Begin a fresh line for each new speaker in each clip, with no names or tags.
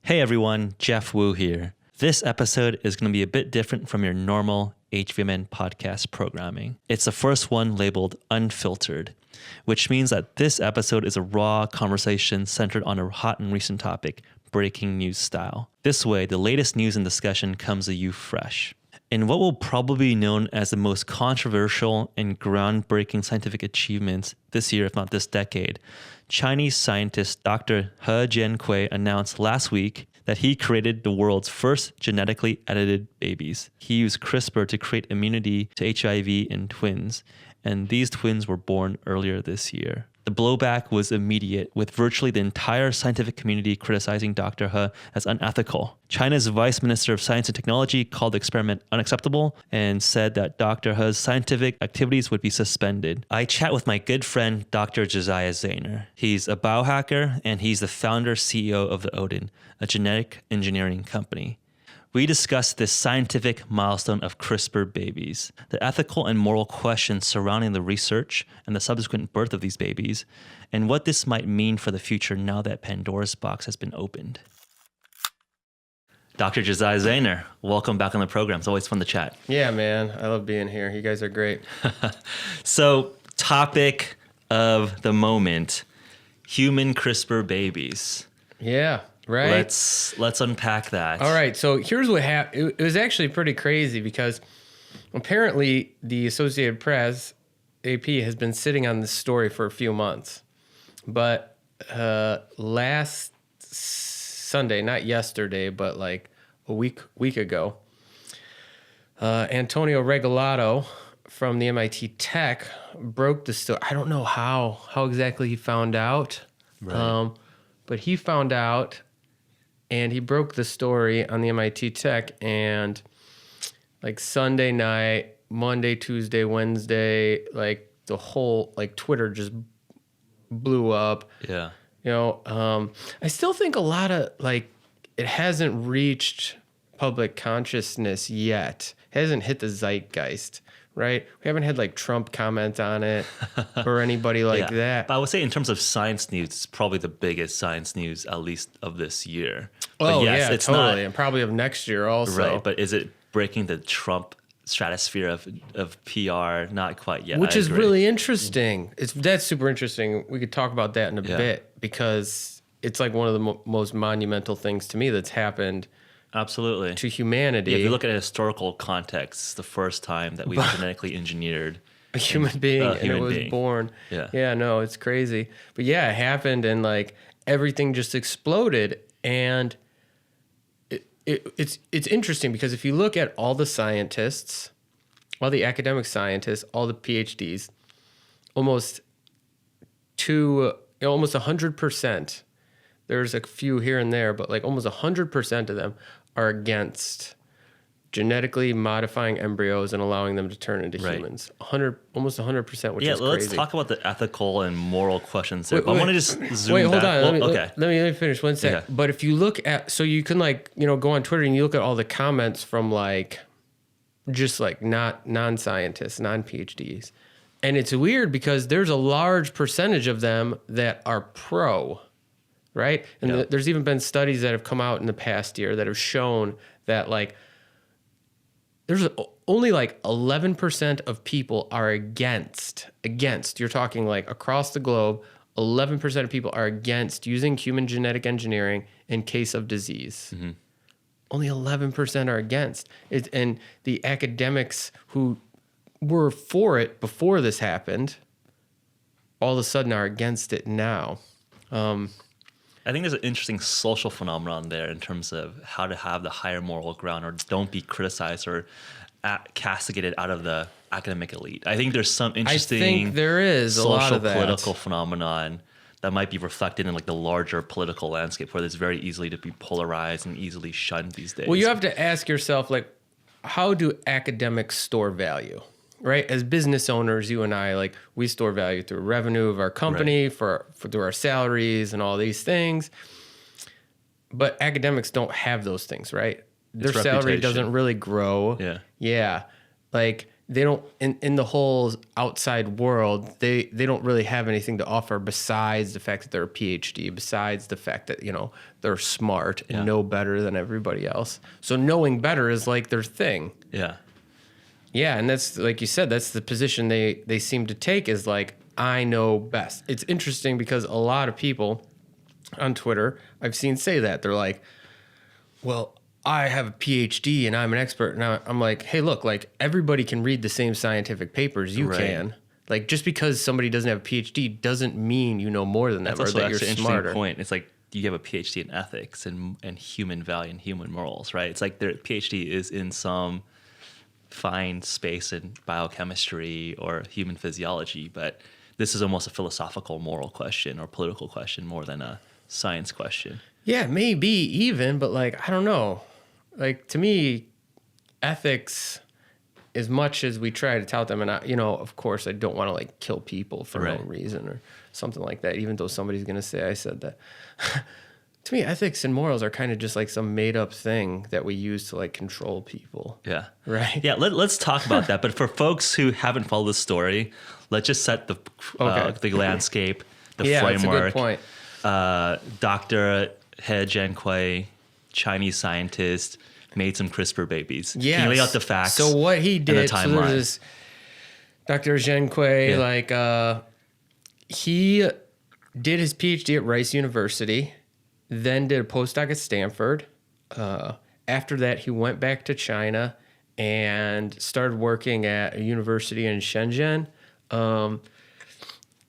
Hey everyone, Jeff Wu here. This episode is going to be a bit different from your normal HVMN podcast programming. It's the first one labeled Unfiltered, which means that this episode is a raw conversation centered on a hot and recent topic, breaking news style. This way, the latest news and discussion comes to you fresh. In what will probably be known as the most controversial and groundbreaking scientific achievements this year, if not this decade, Chinese scientist Dr. He Jiankui announced last week that he created the world's first genetically edited babies. He used CRISPR to create immunity to HIV in twins, and these twins were born earlier this year. The blowback was immediate, with virtually the entire scientific community criticizing Dr. He as unethical. China's Vice Minister of Science and Technology called the experiment unacceptable and said that Dr. He's scientific activities would be suspended. I chat with my good friend, Dr. Josiah Zayner. He's a biohacker and he's the founder CEO of the Odin, a genetic engineering company. We discussed this scientific milestone of CRISPR babies, the ethical and moral questions surrounding the research and the subsequent birth of these babies, and what this might mean for the future now that Pandora's box has been opened. Dr. Josiah Zayner, welcome back on the program. It's always fun to chat.
Yeah, man. I love being here. You guys are great.
So, topic of the moment, human CRISPR babies.
Yeah. Right.
Let's unpack that.
All right. So here's what happened. It was actually pretty crazy because apparently the Associated Press, AP, has been sitting on this story for a few months. But last Sunday, not yesterday, but like a week ago, Antonio Regalado from the MIT Tech broke the story. I don't know how exactly he found out,
right.
But he found out. And he broke the story on the MIT Tech, and like Sunday night, Monday, Tuesday, Wednesday, like the whole, like Twitter just blew up.
Yeah.
You know, I still think a lot of like, it hasn't reached public consciousness yet. It hasn't hit the zeitgeist. Right? We haven't had like Trump comment on it or anybody like that.
But I would say in terms of science news, it's probably the biggest science news, at least of this year.
Oh,
but yes,
yeah,
it's
totally.
not,
and probably of next year also.
Right, but is it breaking the Trump stratosphere of PR? Not quite yet.
Which is really interesting. That's super interesting. We could talk about that in a bit because it's like one of the most monumental things to me that's happened.
Absolutely.
To humanity.
Yeah, if you look at a historical context, it's the first time that we've genetically engineered
a human being and it was born.
Yeah.
Yeah, no, it's crazy. But yeah, it happened and like everything just exploded. And it's interesting because if you look at all the scientists, all the academic scientists, all the PhDs, almost 100%. There's a few here and there, but like almost 100% of them are against genetically modifying embryos and allowing them to turn into humans. Almost 100%, which is crazy.
Yeah, let's talk about the ethical and moral questions there. But I want to just zoom
hold
back.
on.
Okay.
Let me finish one sec.
Yeah.
But if you look at, so you can like, you know, go on Twitter and you look at all the comments from like, just like not non-scientists, non-PhDs. And it's weird because there's a large percentage of them that are pro. Right? And there's even been studies that have come out in the past year that have shown that like there's only like 11% of people are against. You're talking like across the globe, 11% of people are against using human genetic engineering in case of disease. Mm-hmm. Only 11% are against it. And the academics who were for it before this happened, all of a sudden are against it now.
I think there's an interesting social phenomenon there in terms of how to have the higher moral ground or don't be criticized or castigated out of the academic elite. I think there's some interesting
I think there is a lot of that.
Political phenomenon that might be reflected in like the larger political landscape where it's very easily to be polarized and easily shunned these days.
Well, you have to ask yourself, like, how do academics store value? Right? As business owners, you and I, like, we store value through revenue of our company, through our salaries and all these things. But academics don't have those things, right? Their salary doesn't really grow.
Yeah.
Yeah. Like, they don't in the whole outside world, they don't really have anything to offer besides the fact that they're a PhD, besides the fact that, you know, they're smart and know better than everybody else. So knowing better is like their thing.
Yeah.
Yeah, and that's, like you said, that's the position they seem to take, is like, I know best. It's interesting because a lot of people on Twitter I've seen say that. They're like, well, I have a PhD and I'm an expert. And I'm like, hey, look, like, everybody can read the same scientific papers you can. Like, just because somebody doesn't have a PhD doesn't mean you know more than them or that you're smarter.
Point. It's like, you have a PhD in ethics and human value and human morals, right? It's like their PhD is in some fine space in biochemistry or human physiology, but this is almost a philosophical moral question or political question more than a science question.
Yeah, maybe even, but like, I don't know. Like, to me, ethics, as much as we try to tout them, and I, you know, of course, I don't want to like kill people for no reason or something like that, even though somebody's going to say I said that. To me, ethics and morals are kind of just like some made up thing that we use to like control people.
Yeah.
Right.
Yeah. Let's talk about that. But for folks who haven't followed the story, let's just set the landscape, the framework.
That's a good point.
Dr. He Jiankui, Chinese scientist, made some CRISPR babies.
Yes.
Can you lay out the facts?
So what he did,
and the timeline?
so there's this Dr. Jiankui, he did his PhD at Rice University, then did a postdoc at Stanford. After that, he went back to China and started working at a university in Shenzhen. And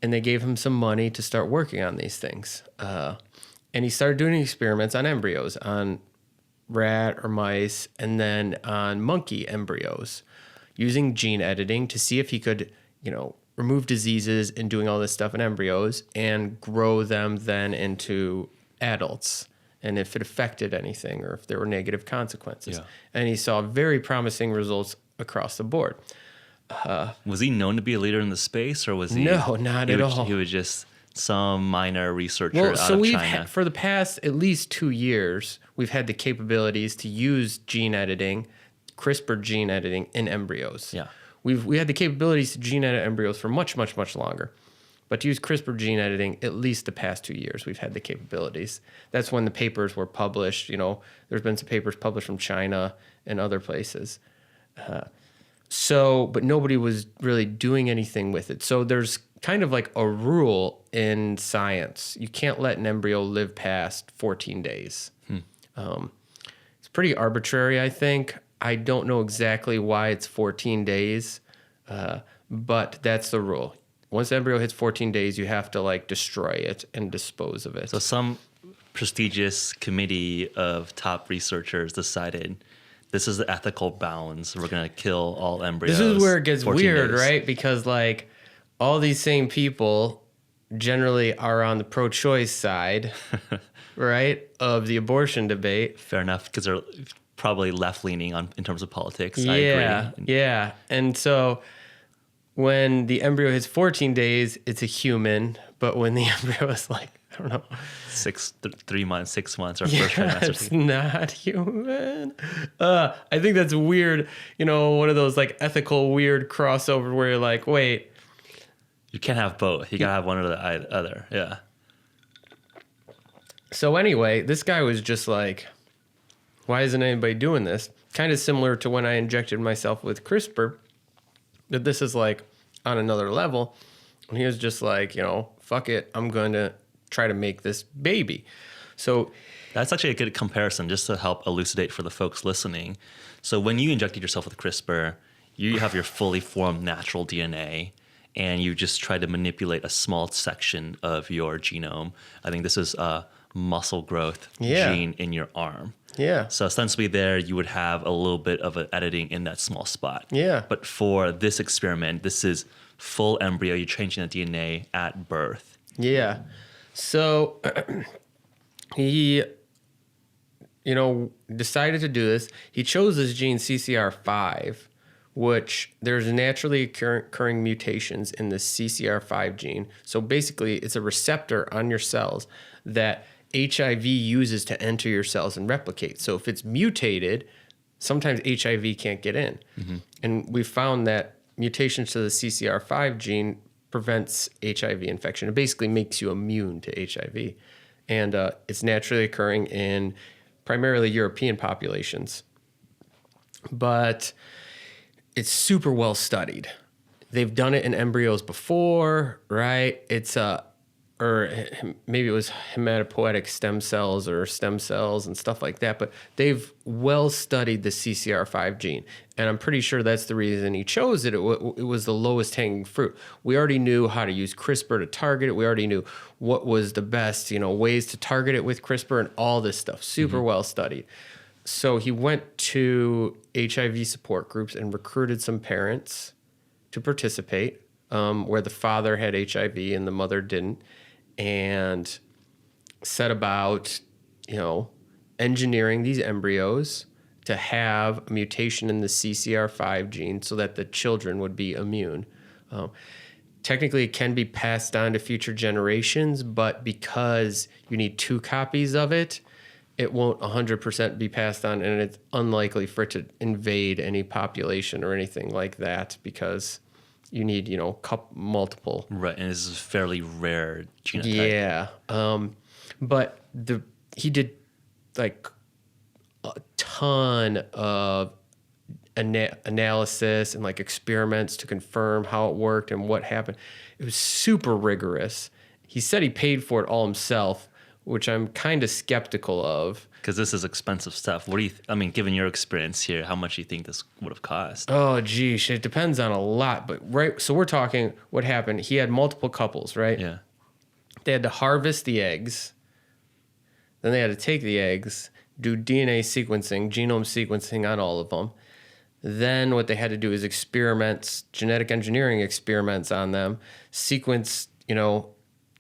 they gave him some money to start working on these things. And he started doing experiments on embryos, on rat or mice, and then on monkey embryos, using gene editing to see if he could, you know, remove diseases and doing all this stuff in embryos and grow them then into adults, and if it affected anything or if there were negative consequences. And he saw very promising results across the board.
Was he known to be a leader in the space, or was he?
No, not at all.
He was just some minor researcher out of China.
For the past at least 2 years, we've had the capabilities to use gene editing, CRISPR gene editing in embryos.
Yeah.
We had the capabilities to gene edit embryos for much, much, much longer. But to use CRISPR gene editing, at least the past 2 years, we've had the capabilities. That's when the papers were published. You know, there's been some papers published from China and other places. But nobody was really doing anything with it. So there's kind of like a rule in science. You can't let an embryo live past 14 days. It's pretty arbitrary, I think. I don't know exactly why it's 14 days, but that's the rule. Once the embryo hits 14 days, you have to like destroy it and dispose of it.
So some prestigious committee of top researchers decided this is the ethical bounds. We're going to kill all embryos.
This is where it gets weird,
days.
right? Because like all these same people generally are on the pro-choice side, right, of the abortion debate.
Fair enough, because they're probably left-leaning in terms of politics. I agree.
Yeah. And so when the embryo hits 14 days, it's a human. But when the embryo is like, I don't know,
3 months, 6 months, or first trimester.
It's not human. I think that's weird. You know, one of those like ethical weird crossover where you're like, wait.
You can't have both. You got to have one or the other. Yeah.
So anyway, this guy was just like, why isn't anybody doing this? Kind of similar to when I injected myself with CRISPR, that this is like on another level. And he was just like, you know, fuck it. I'm going to try to make this baby. So
that's actually a good comparison just to help elucidate for the folks listening. So when you injected yourself with CRISPR, you have your fully formed natural DNA, and you just try to manipulate a small section of your genome. I think this is a muscle growth gene in your arm.
Yeah.
So ostensibly there, you would have a little bit of an editing in that small spot.
Yeah.
But for this experiment, this is full embryo. You're changing the DNA at birth.
Yeah. So he, you know, decided to do this. He chose this gene CCR5, which there's naturally occurring mutations in the Ccr5 gene. So basically, it's a receptor on your cells that HIV uses to enter your cells and replicate. So if it's mutated, sometimes HIV can't get in. Mm-hmm. And we found that mutations to the CCR5 gene prevents HIV infection. It basically makes you immune to HIV. And it's naturally occurring in primarily European populations. But it's super well studied. They've done it in embryos before, right? It's or maybe it was hematopoietic stem cells or stem cells and stuff like that. But they've well studied the CCR5 gene. And I'm pretty sure that's the reason he chose it. It was the lowest hanging fruit. We already knew how to use CRISPR to target it. We already knew what was the best, ways to target it with CRISPR and all this stuff. Super well studied. So he went to HIV support groups and recruited some parents to participate, where the father had HIV and the mother didn't, and set about, engineering these embryos to have a mutation in the CCR5 gene so that the children would be immune. Technically, it can be passed on to future generations, but because you need 2 copies of it, it won't 100% be passed on, and it's unlikely for it to invade any population or anything like that because you need, multiple.
Right, and this is a fairly rare genotype.
Yeah, but he did like a ton of analysis and like experiments to confirm how it worked and what happened. It was super rigorous. He said he paid for it all himself, which I'm kind of skeptical of.
Because this is expensive stuff. What do you, given your experience here, how much do you think this would have cost?
Oh, geez, it depends on a lot. But right, so we're talking what happened. He had multiple couples, right?
Yeah.
They had to harvest the eggs. Then they had to take the eggs, do DNA sequencing, genome sequencing on all of them. Then what they had to do is experiments, genetic engineering experiments on them, sequence,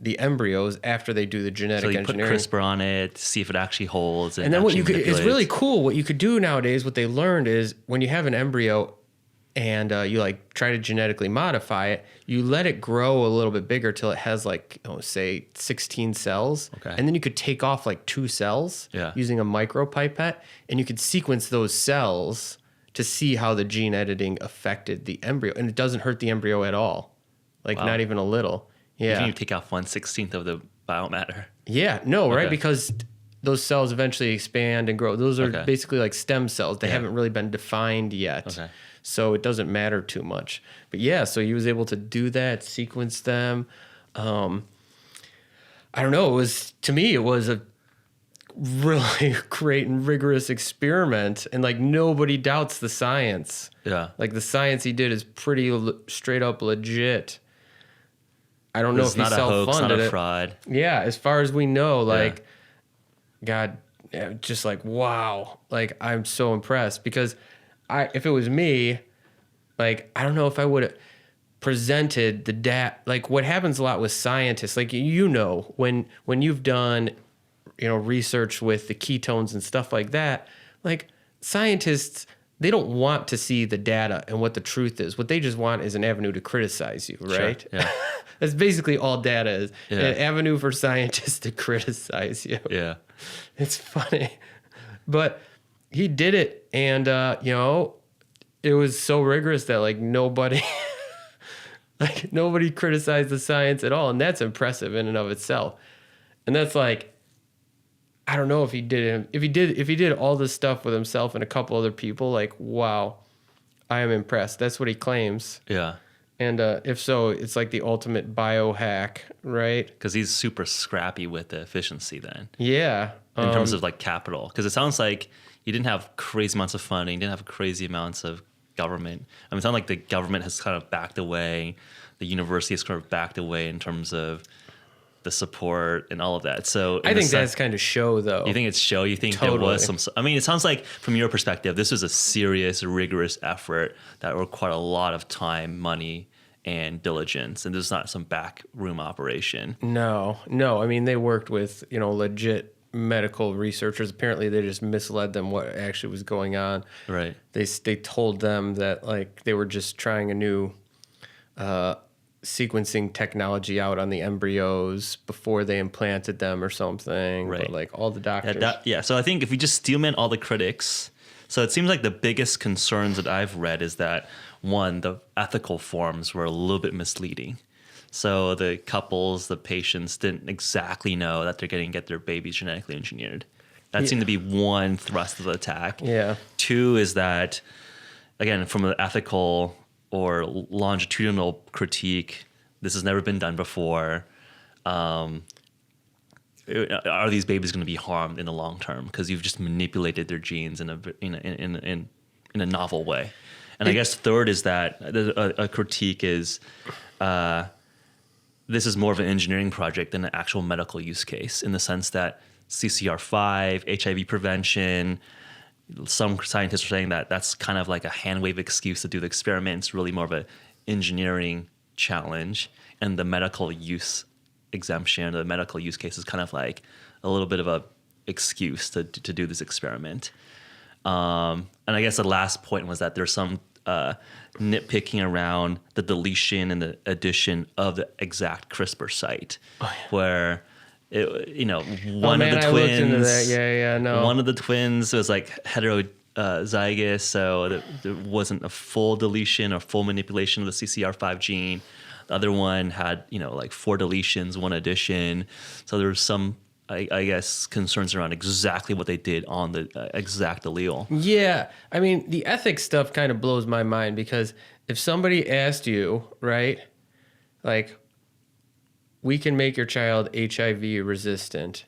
the embryos after they do the genetic engineering.
So you put CRISPR on it to see if it actually holds.
And then it's really cool. What you could do nowadays, what they learned is when you have an embryo and you like try to genetically modify it, you let it grow a little bit bigger till it has like, say 16 cells.
Okay.
And then you could take off like 2 cells using a micropipette, and you could sequence those cells to see how the gene editing affected the embryo. And it doesn't hurt the embryo at all. Like not even a little. Yeah.
Even you take off 1/16 of the biomatter.
Yeah. No, right? Because those cells eventually expand and grow. Those are basically like stem cells. They haven't really been defined yet.
Okay.
So it doesn't matter too much. But yeah, so he was able to do that, sequence them. I don't know. To me, it was a really great and rigorous experiment. And like nobody doubts the science.
Yeah.
Like the science he did is pretty straight up legit. I don't know if he self-funded it.
It's not a hoax, not a fraud.
Yeah, as far as we know, like, God, just like, wow. Like, I'm so impressed because if it was me, like, I don't know if I would have presented the data. Like, what happens a lot with scientists, like, when you've done, research with the ketones and stuff like that, like, scientists, they don't want to see the data and what the truth is. What they just want is an avenue to criticize you, right?
Sure. Yeah.
That's basically all data is. An avenue for scientists to criticize you.
Yeah.
It's funny. But he did it, and, it was so rigorous that, like, nobody criticized the science at all, and that's impressive in and of itself. And that's like, I don't know if he did all this stuff with himself and a couple other people, like, wow, I am impressed. That's what he claims.
Yeah.
And if so, it's like the ultimate biohack, right?
Because he's super scrappy with the efficiency then.
Yeah.
In terms of like capital. Because it sounds like you didn't have crazy amounts of funding, you didn't have crazy amounts of government. It sounds like the government has kind of backed away, the university has kind of backed away in terms of the support and all of that. So
I think that's kind of show, though.
You think it's show? You think there was some? It sounds like from your perspective, this was a serious, rigorous effort that required a lot of time, money, and diligence, and this is not some back room operation.
No. They worked with legit medical researchers. Apparently, they just misled them what actually was going on.
Right.
They told them that like they were just trying a new sequencing technology out on the embryos before they implanted them or something.
Right.
But like all the doctors.
So I think if we just steelman all the critics, So it seems like the biggest concerns that I've read is that, one, the ethical forms were a little bit misleading. So the couples, the patients didn't exactly know that they're going to get their babies genetically engineered. That seemed to be one thrust of the attack.
Yeah.
Two is that, again, from an ethical or longitudinal critique, this has never been done before. Are these babies going to be harmed in the long term because you've just manipulated their genes in a novel way? And I guess third is that a critique is this is more of an engineering project than an actual medical use case, in the sense that CCR5, HIV prevention, some scientists are saying that that's kind of like a hand wave excuse to do the experiment. It's really more of an engineering challenge, and the medical use exemption, the medical use case is kind of like a little bit of a excuse to do this experiment. And I guess the last point was that there's some nitpicking around the deletion and the addition of the exact CRISPR site, where one of the twins, one of the twins was like heterozygous, so there wasn't a full deletion or full manipulation of the CCR5 gene. The other one had, like 4 deletions, 1 addition. So there was some, I guess, concerns around exactly what they did on the exact allele.
Yeah. I mean, the ethics stuff kind of blows my mind, because if somebody asked you, right, like, we can make your child HIV resistant,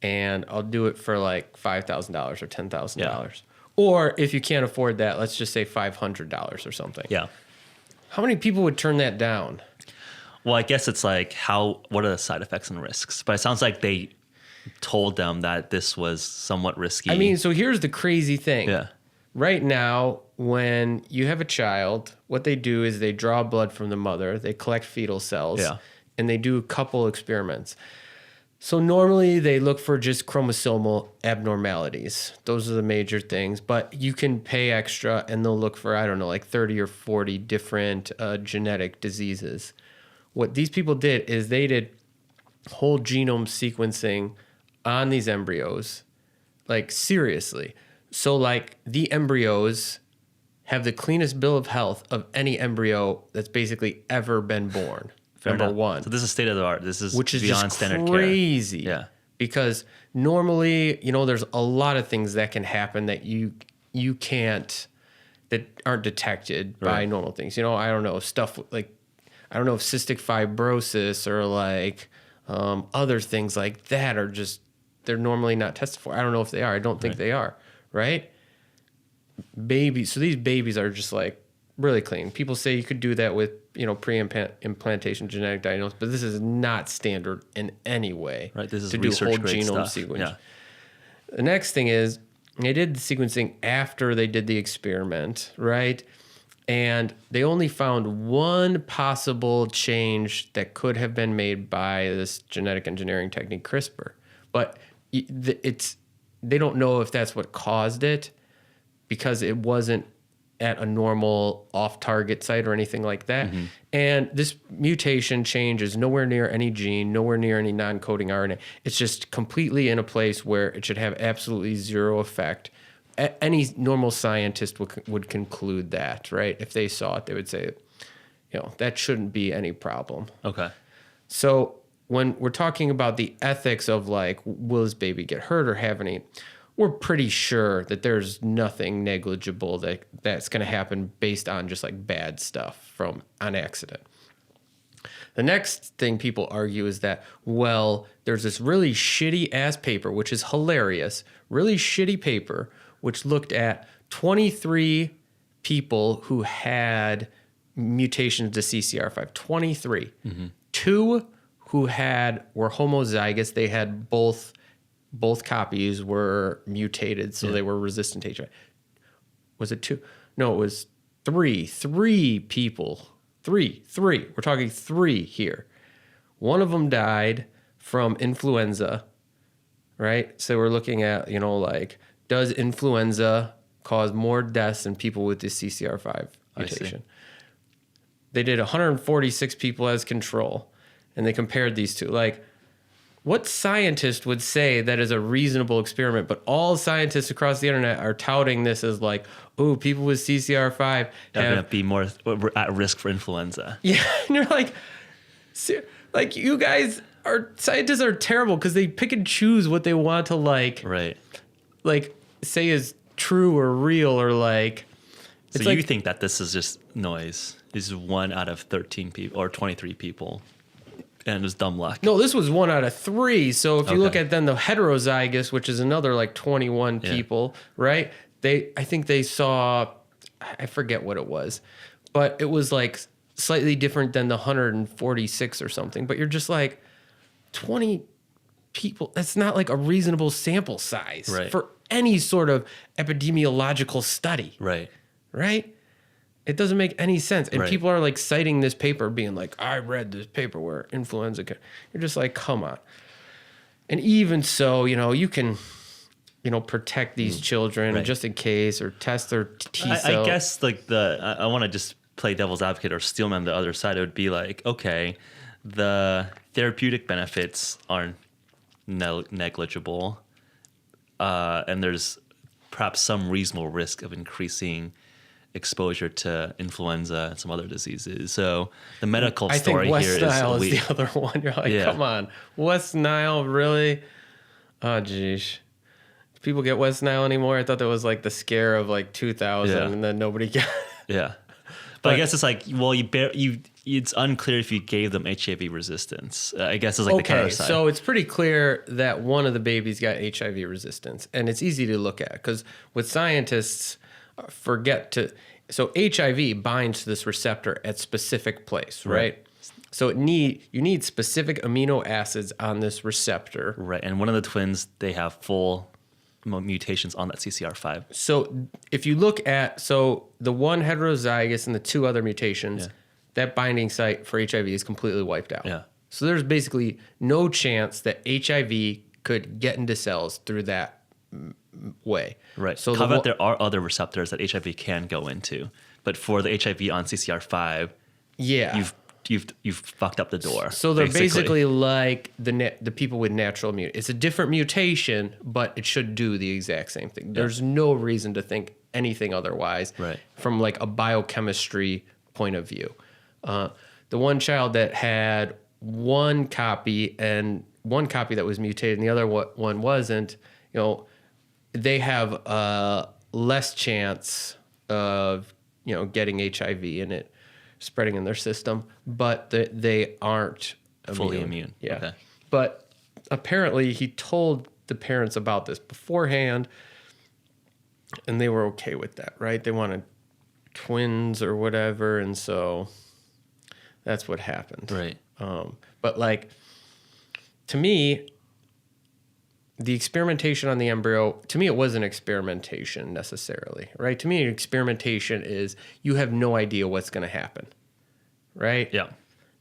and I'll do it for like $5,000 or $10,000.
Yeah.
Or if you can't afford that, let's just say $500 or something.
Yeah.
How many people would turn that down?
Well, I guess it's like, what are the side effects and risks? But it sounds like they told them that this was somewhat risky.
I mean, so here's the crazy thing.
Yeah.
Right now, when you have a child, what they do is they draw blood from the mother, they collect fetal cells, and they do a couple experiments. So normally they look for just chromosomal abnormalities. Those are the major things. But you can pay extra and they'll look for, I don't know, like 30 or 40 different genetic diseases. What these people did is they did whole genome sequencing on these embryos, like seriously. So like the embryos have the cleanest bill of health of any embryo that's basically ever been born. Number one.
So this is state of the art. This is
which is
beyond
just
standard
crazy.
care. Yeah.
Because normally, there's a lot of things that can happen that you can't, that aren't detected by normal things. I don't know, stuff like, I don't know if cystic fibrosis or like other things like that are just, they're normally not tested for. I don't know if they are. I don't think they are. Right? Babies. So these babies are just like really clean. People say you could do that with, pre-implantation genetic diagnosis, but this is not standard in any way.
Right. This is
to do whole genome
stuff.
sequencing.
Yeah.
The next thing is they did the sequencing after they did the experiment, right? And they only found one possible change that could have been made by this genetic engineering technique, CRISPR. But they don't know if that's what caused it, because it wasn't at a normal off-target site or anything like that. Mm-hmm. And this mutation change is nowhere near any gene, nowhere near any non-coding RNA. It's just completely in a place where it should have absolutely zero effect. Any normal scientist would conclude that, right? If they saw it, they would say, that shouldn't be any problem.
Okay. So
when we're talking about the ethics of like, will this baby get hurt or have any, we're pretty sure that there's nothing negligible that's going to happen based on just like bad stuff on accident. The next thing people argue is that, well, there's this really shitty ass paper, which is hilarious, really shitty paper, which looked at 23 people who had mutations to CCR5, 23. Mm-hmm. 2 who were homozygous. They had both copies were mutated, so they were resistant to HIV. Was it 2? No, it was 3. 3 people. 3. We're talking 3 here. One of them died from influenza, right? So we're looking at, like, does influenza cause more deaths in people with this CCR5 mutation? They did 146 people as control, and they compared these two. Like, what scientist would say that is a reasonable experiment? But all scientists across the internet are touting this as like, oh, people with CCR5
are going to be more at risk for influenza.
Yeah, and you're like you guys scientists are terrible because they pick and choose what they want to like say is true or real or like.
So you think that this is just noise? This is 1 out of 13 people or 23 people. And it was dumb luck.
No, this was 1 out of 3. So if you look at then the heterozygous, which is another like 21 people, right? I think they saw, I forget what it was, but it was like slightly different than the 146 or something. But you're just like 20 people. That's not like a reasonable sample size for any sort of epidemiological study.
Right.
It doesn't make any sense. And people are like citing this paper being like, I read this paper where influenza you're just like, come on. And even so, you can, protect these children just in case or test their T cell.
I guess like I want to just play devil's advocate or steel man the other side. It would be like, okay, the therapeutic benefits are negligible. And there's perhaps some reasonable risk of increasing exposure to influenza and some other diseases. So the medical story here is
West Nile is the other one. You're like, come on, West Nile, really? Oh, geez. Do people get West Nile anymore? I thought that was like the scare of like 2000 and then nobody got it.
Yeah. But I guess it's like, well, it's unclear if you gave them HIV resistance. I guess it's like the counter side.
So it's pretty clear that one of the babies got HIV resistance. And it's easy to look at because what scientists forget to... So HIV binds to this receptor at specific place, right? So you need specific amino acids on this receptor.
Right. And one of the twins, they have full mutations on that CCR5.
So if you look at... So the one heterozygous and the 2 other mutations... that binding site for HIV is completely wiped out.
Yeah.
So there's basically no chance that HIV could get into cells through that way.
Right. So caveat, there are other receptors that HIV can go into, but for the HIV on CCR5, you've fucked up the door.
So they're basically like the people with natural immunity. It's a different mutation, but it should do the exact same thing. There's no reason to think anything otherwise from like a biochemistry point of view. The one child that had one copy that was mutated and the other one wasn't, they have less chance of, getting HIV and it spreading in their system, but they aren't
fully immune.
Yeah.
Okay.
But apparently he told the parents about this beforehand and they were okay with that, right? They wanted twins or whatever. And so that's what happened.
Right.
But like, to me, the experimentation on the embryo, to me, it wasn't experimentation necessarily, right? To me, experimentation is you have no idea what's going to happen, right?
Yeah.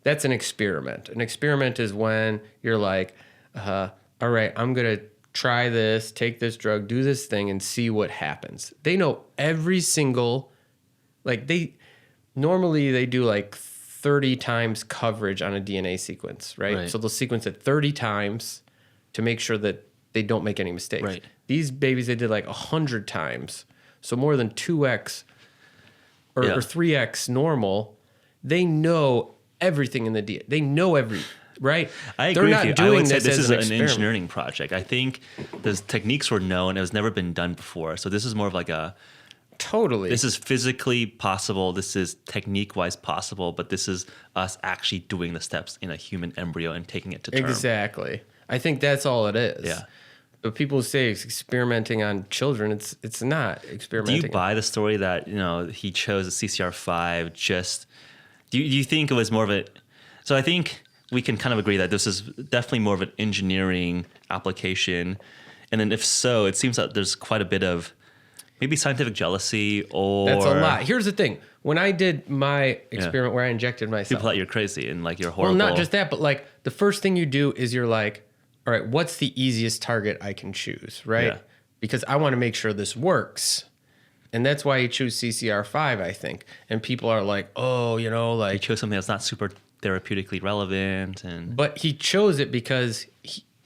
That's an experiment. An experiment is when you're like, all right, I'm going to try this, take this drug, do this thing, and see what happens. They know every single, normally they do like 30 times coverage on a DNA sequence, right? So they'll sequence it 30 times to make sure that they don't make any mistakes.
Right.
These babies, they did like 100 times. So more than 2x or 3x normal. They know everything in the DNA. They know right?
I agree with you. I would say this is an engineering project. I think the techniques were known. It has never been done before. So this is more of like a...
Totally.
This is physically possible. This is technique-wise possible. But this is us actually doing the steps in a human embryo and taking it to term.
Exactly. I think that's all it is.
Yeah.
But people say it's experimenting on children. It's not experimenting.
Do you buy the story that he chose a CCR5 just... Do you think it was more of a... So I think we can kind of agree that this is definitely more of an engineering application. And then if so, it seems that there's quite a bit of maybe scientific jealousy or...
That's a lot. Here's the thing. When I did my experiment where I injected myself...
People thought you're crazy and like you're horrible.
Well, not just that, but like the first thing you do is you're like, all right, what's the easiest target I can choose, right?
Yeah.
Because I want to make sure this works. And that's why you choose CCR5, I think. And people are like, oh,
He chose something that's not super therapeutically relevant.
But he chose it because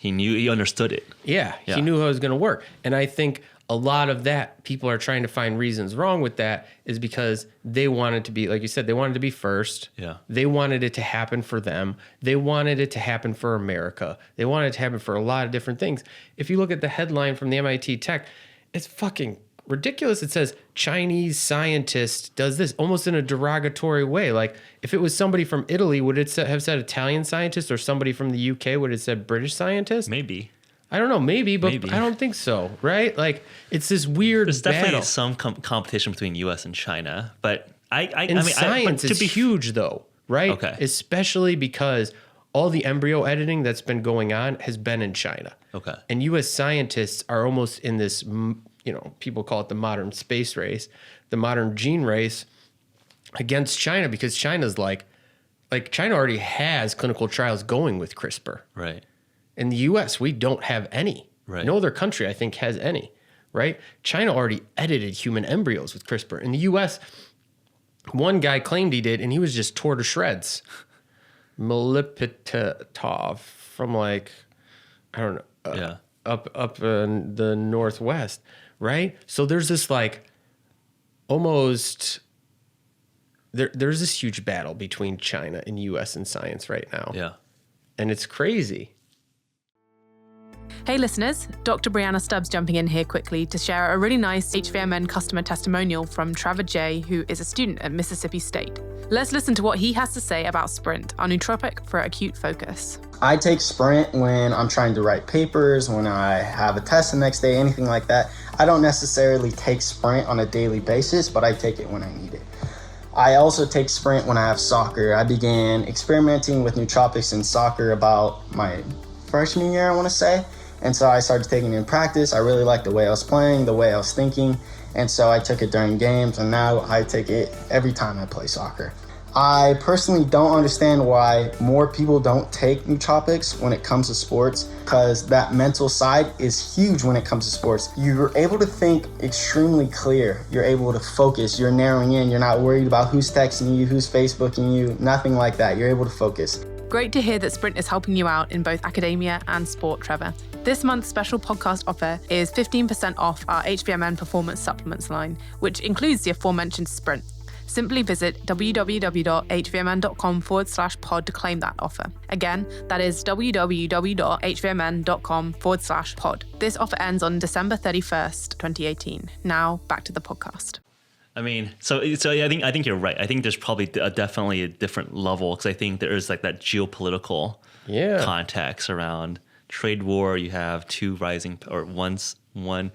He understood it.
Yeah,
Yeah.
he knew how it was going to work. And I think a lot of that, people are trying to find reasons wrong with that, is because they wanted to be, like you said, they wanted to be first.
Yeah.
They wanted it to happen for them. They wanted it to happen for America. They wanted it to happen for a lot of different things. If you look at the headline from the MIT Tech, it's fucking ridiculous. It says Chinese scientist does this almost in a derogatory way. Like if it was somebody from Italy, would it have said Italian scientist, or somebody from the UK, would it said British scientist?
Maybe.
I don't know, maybe, but
Maybe.
I don't think so, right? Like it's this weird
There's definitely
battle.
some competition between U.S. and China, but
Science is huge though, right?
Okay.
Especially because all the embryo editing that's been going on has been in China.
Okay.
And U.S. scientists are almost in this, people call it the modern space race, the modern gene race against China, because China's like China already has clinical trials going with CRISPR.
Right.
In the U.S., we don't have any.
Right.
No other country, I think, has any, right? China already edited human embryos with CRISPR. In the U.S., one guy claimed he did, and he was just tore to shreds. Milipitov from I don't know, up in the Northwest, right? So there's this almost... There's this huge battle between China and U.S. in science right now.
Yeah.
And it's crazy.
Hey listeners, Dr. Brianna Stubbs jumping in here quickly to share a really nice HVMN customer testimonial from Trevor J, who is a student at Mississippi State. Let's listen to what he has to say about Sprint, our nootropic for acute focus.
I take Sprint when I'm trying to write papers, when I have a test the next day, anything like that. I don't necessarily take Sprint on a daily basis, but I take it when I need it. I also take Sprint when I have soccer. I began experimenting with nootropics in soccer about my freshman year, I want to say. And so I started taking it in practice. I really liked the way I was playing, the way I was thinking. And so I took it during games, and now I take it every time I play soccer. I personally don't understand why more people don't take nootropics when it comes to sports, because that mental side is huge when it comes to sports. You're able to think extremely clear. You're able to focus. You're narrowing in. You're not worried about who's texting you, who's Facebooking you, nothing like that. You're able to focus.
Great to hear that Sprint is helping you out in both academia and sport, Trevor. This month's special podcast offer is 15% off our HVMN Performance Supplements line, which includes the aforementioned Sprint. Simply visit www.hvmn.com/pod to claim that offer. Again, that is www.hvmn.com/pod. This offer ends on December 31st, 2018. Now, back to the podcast.
I mean, so I think you're right. I think there's probably definitely a different level, because I think there is that geopolitical context around trade war. You have one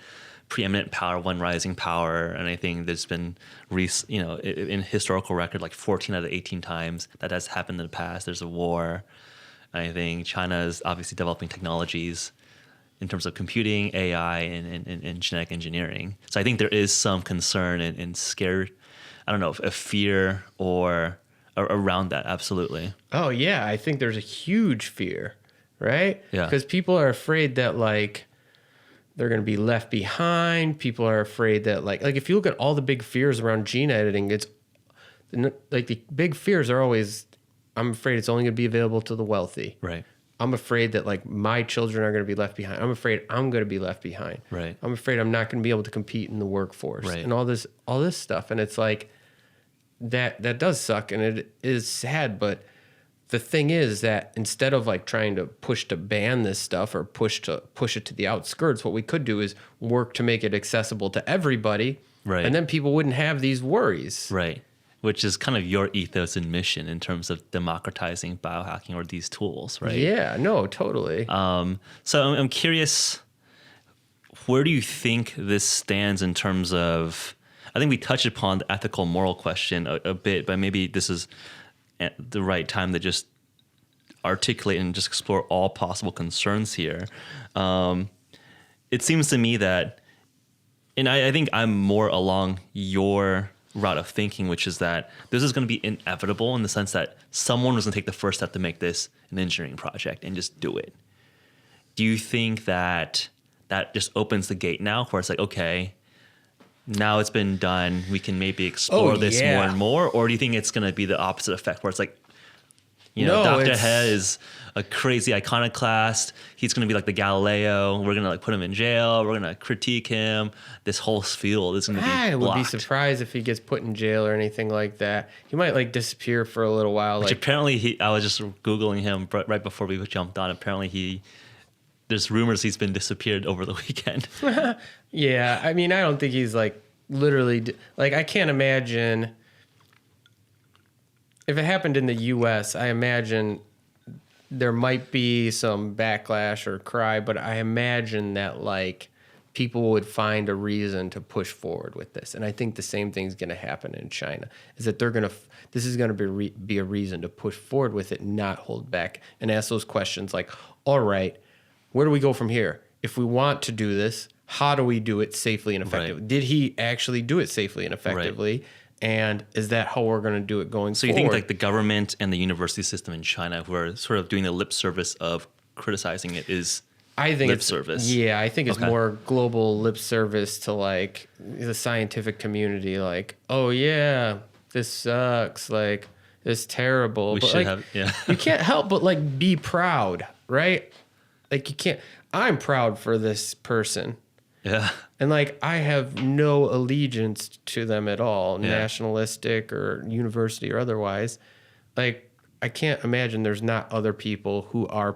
preeminent power, one rising power, and I think there's been in historical record 14 out of 18 times that has happened in the past. There's a war. And I think China is obviously developing technologies in terms of computing, AI, and genetic engineering. So I think there is some concern and scare, I don't know, a fear or around that. Absolutely.
Oh, yeah. I think there's a huge fear, right?
Yeah.
Because people are afraid that, they're going to be left behind. People are afraid that, if you look at all the big fears around gene editing, it's, the big fears are always, I'm afraid it's only going to be available to the wealthy.
Right.
I'm afraid that my children are going to be left behind. I'm afraid I'm going to be left behind.
Right.
I'm afraid I'm not going to be able to compete in the workforce.
Right.
And all this stuff. And it's that does suck, and it is sad. But the thing is that instead of trying to push to ban this stuff or push it to the outskirts, what we could do is work to make it accessible to everybody.
Right.
And then people wouldn't have these worries.
Right. Which is kind of your ethos and mission in terms of democratizing biohacking or these tools, right?
Yeah, no, totally.
So I'm curious, where do you think this stands in terms of, I think we touched upon the ethical moral question a bit, but maybe this is at the right time to just articulate and just explore all possible concerns here. It seems to me that, and I think I'm more along your route of thinking, which is that this is going to be inevitable in the sense that someone was going to take the first step to make this an engineering project and just do it. Do you think that just opens the gate now where it's okay, now it's been done, we can maybe explore this more and more? Or do you think it's going to be the opposite effect where it's You know,
No,
Dr.
it's-
He is a crazy iconoclast. He's going to be like the Galileo. We're going to like put him in jail. We're going to critique him. This whole field is going to be
I would be
blocked.
surprised if he gets put in jail or anything like that. He might like disappear for a little while.
Which
Like,
apparently I was just Googling him right before we jumped on. Apparently there's rumors he's been disappeared over the weekend.
yeah, I mean, I don't think he's like literally, like, I can't imagine if it happened in the US, I imagine there might be some backlash or cry, but I imagine that like people would find a reason to push forward with this. And I think the same thing's going to happen in China, is that they're going to, this is going to be a reason to push forward with it, not hold back and ask those questions like, all right, where do we go from here? If we want to do this, how do we do it safely and effectively?
Right.
Did he actually do it safely and effectively? Right. And is that how we're going to do it going
So
forward?
you think like the government and the university system in China, who are sort of doing the lip service of criticizing it, is
I think
lip
it's
service?
Yeah, I think it's
Okay.
more global lip service to like the scientific community. Like, oh yeah, this sucks. Like, it's terrible.
We
But,
should
like,
have, yeah.
you can't help but like be proud, right? Like you can't. I'm proud for this person.
Yeah.
And like, I have no allegiance to them at all,
Yeah.
nationalistic or university or otherwise. Like, I can't imagine there's not other people who are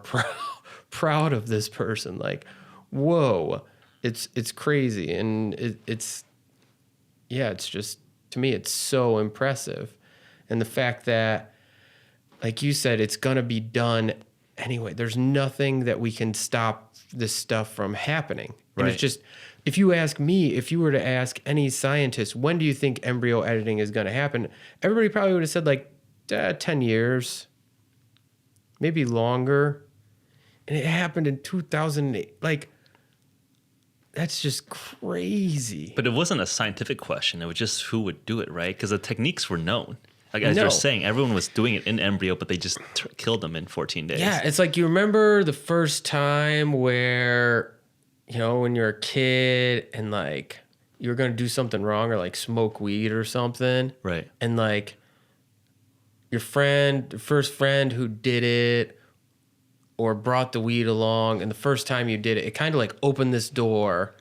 proud of this person. Like, whoa, it's crazy. And it's just, to me, it's so impressive. And the fact that, like you said, it's going to be done anyway. There's nothing that we can stop this stuff from happening. And
Right.
it's just, if you ask me, if you were to ask any scientist, when do you think embryo editing is going to happen? Everybody probably would have said like 10 years, maybe longer. And it happened in 2008. Like, that's just crazy.
But it wasn't a scientific question. It was just who would do it, right? Because the techniques were known. Like as
No.
you're saying, everyone was doing it in embryo, but they just killed them in 14 days.
Yeah, it's like you remember the first time where, you know, when you're a kid and like you were going to do something wrong or like smoke weed or something.
Right.
And like your first friend who did it or brought the weed along, and the first time you did it, it kind of like opened this door.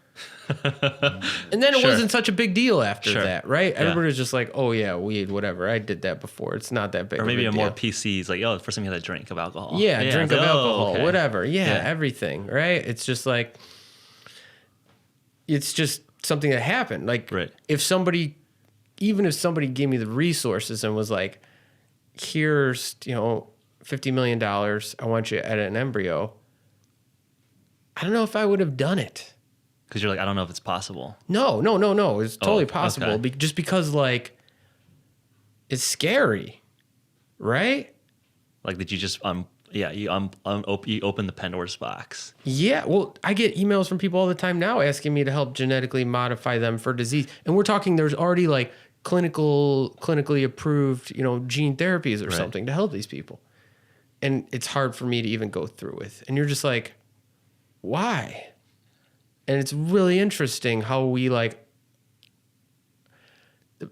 And then it
Sure.
wasn't such a big deal after
Sure.
that, right?
Yeah.
Everybody was just like, oh yeah, weed, whatever. I did that before. It's not that big
Or
of
maybe
a
a
deal.
more PCs, like, oh, the first time you had a drink of alcohol.
Yeah, drink
it's
of
like, oh,
alcohol,
okay.
whatever. Yeah,
Yeah.
everything, right? It's just like, it's just something that happened. Like,
Right.
even if somebody gave me the resources and was like, here's, $50 million, I want you to edit an embryo, I don't know if I would have done it.
Because you're like, I don't know if it's possible.
No. It's totally possible.
okay.
Just because, like, it's scary, right?
Like, did you just, you open the Pandora's box.
Yeah, well, I get emails from people all the time now asking me to help genetically modify them for disease. And we're talking there's already like clinically approved, gene therapies or
Right.
something to help these people. And it's hard for me to even go through with. And you're just like, why? And it's really interesting how we like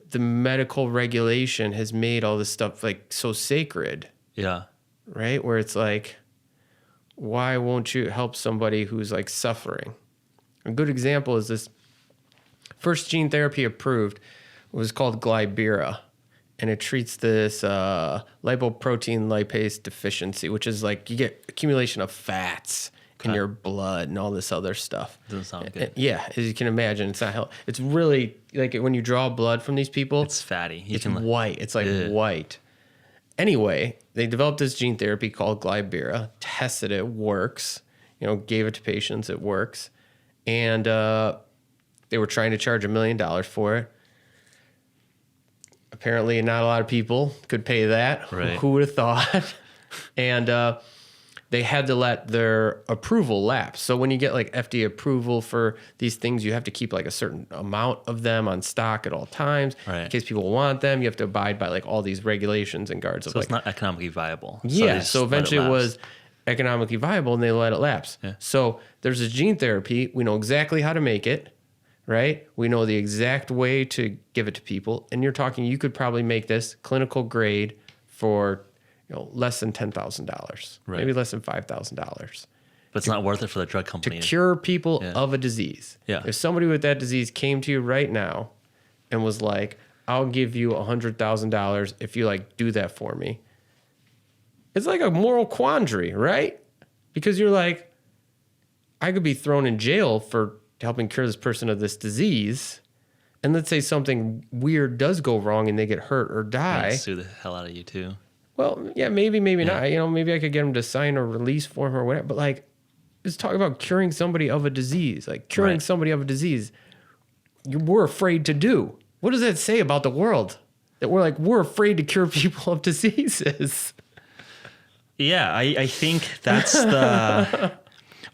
the medical regulation has made all this stuff like so sacred.
Yeah.
Right? Where it's like, why won't you help somebody who's like suffering? A good example is this first gene therapy approved was called Glybera, and it treats this lipoprotein lipase deficiency, which is like you get accumulation of fats in your blood and all this other stuff.
Doesn't sound good.
Yeah, as you can imagine, it's not healthy. It's really like when you draw blood from these people,
It's fatty.
it's white. It's like white. Anyway, they developed this gene therapy called Glybera, tested it, works, gave it to patients, it works. And they were trying to charge $1 million for it. Apparently, not a lot of people could pay that.
Right.
Who would have thought? And they had to let their approval lapse. So when you get like FDA approval for these things, you have to keep like a certain amount of them on stock at all times.
Right.
In case people want them, you have to abide by like all these regulations and guards.
So it's not economically viable.
Yeah,
so
so eventually it was economically viable and they let it lapse.
Yeah.
So there's a gene therapy. We know exactly how to make it, right? We know the exact way to give it to people. And you're talking, you could probably make this clinical grade for, less than $10,000,
Right.
maybe less than $5,000
But it's not worth it for the drug
to
company.
cure people of a disease.
Yeah.
If somebody with that disease came to you right now and was like, I'll give you $100,000 if you like do that for me. It's like a moral quandary, right? Because you're like, I could be thrown in jail for helping cure this person of this disease. And let's say something weird does go wrong and they get hurt or die.
I'd sue the hell out of you too.
Well, yeah, maybe not. Maybe I could get them to sign a release form or whatever. But like, let's talk about curing somebody of a disease. Like curing somebody of a disease, we're afraid to do. What does that say about the world? That we're afraid to cure people of diseases.
Yeah, I think that's the.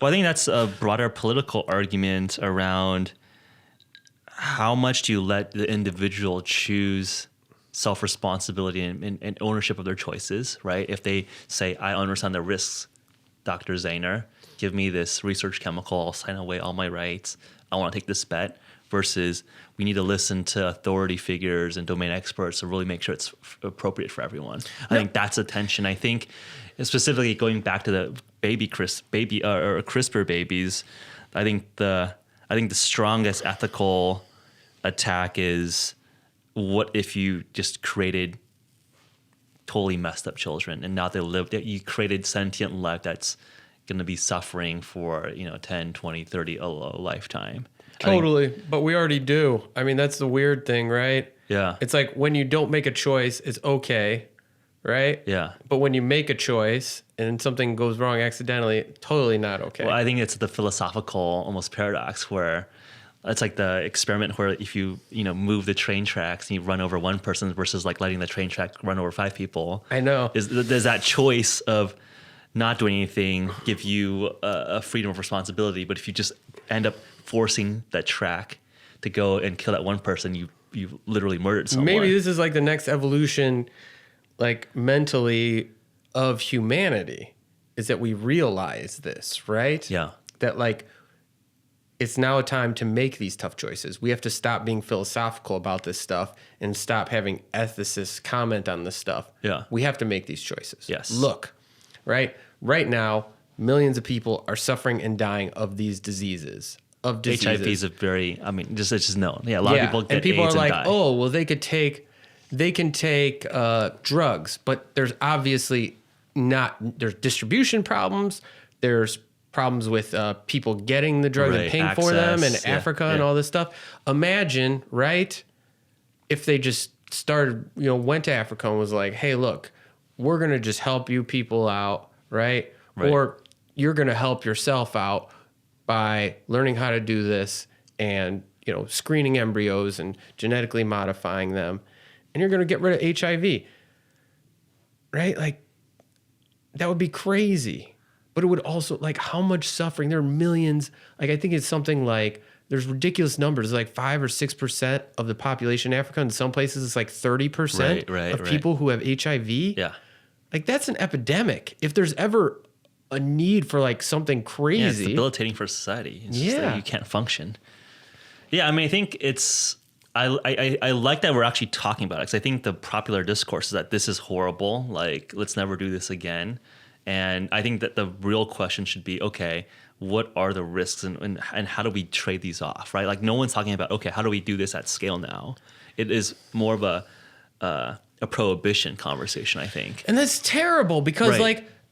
Well, I think that's a broader political argument around how much do you let the individual choose self-responsibility and ownership of their choices, right? If they say, I understand the risks, Dr. Zayner, give me this research chemical, I'll sign away all my rights, I want to take this bet, versus we need to listen to authority figures and domain experts to really make sure it's appropriate for everyone. I think that's a tension. I think specifically going back to the CRISPR babies, I think the strongest ethical attack is, what if you just created totally messed up children and now you created sentient life that's going to be suffering for 10, 20, 30 a lifetime.
Totally. But we already do. I mean, that's the weird thing, right?
Yeah.
It's like when you don't make a choice, it's okay, right?
Yeah.
But when you make a choice and something goes wrong accidentally, totally not okay.
Well, I think it's the philosophical almost paradox where it's like the experiment where if you move the train tracks and you run over one person versus like letting the train track run over 5 people.
I know.
Does that choice of not doing anything give you a freedom of responsibility? But if you just end up forcing that track to go and kill that one person, you literally murdered someone.
Maybe this is like the next evolution, like mentally, of humanity, is that we realize this, right?
Yeah.
That like, it's now a time to make these tough choices. We have to stop being philosophical about this stuff and stop having ethicists comment on this stuff.
Yeah.
We have to make these choices.
Yes.
Look, right now, millions of people are suffering and dying of these diseases.
HIV is a very, it's just known. Yeah, a lot of people get
and people
AIDS
are like,
and die.
oh, well, they can take drugs, but there's obviously there's distribution problems. There's problems with people getting the drugs and paying for them in Africa and all this stuff. Imagine, right, if they just started, went to Africa and was like, hey, look, we're going to just help you people out, right? Or you're going to help yourself out by learning how to do this and, screening embryos and genetically modifying them. And you're going to get rid of HIV, right? Like, that would be crazy. But it would also, like, how much suffering? There are millions. Like, I think it's something like, there's ridiculous numbers, like 5 or 6% of the population in Africa. In some places, it's like 30% of people who have HIV.
Yeah.
Like, that's an epidemic. If there's ever a need for, like, something crazy.
Yeah, it's debilitating for society. It's just that you can't function. Yeah, I think it's... I like that we're actually talking about it, because I think the popular discourse is that this is horrible. Like, let's never do this again. And I think that the real question should be, okay, what are the risks and how do we trade these off, right? Like, no one's talking about, okay, how do we do this at scale now? It is more of a prohibition conversation, I think.
And that's terrible because,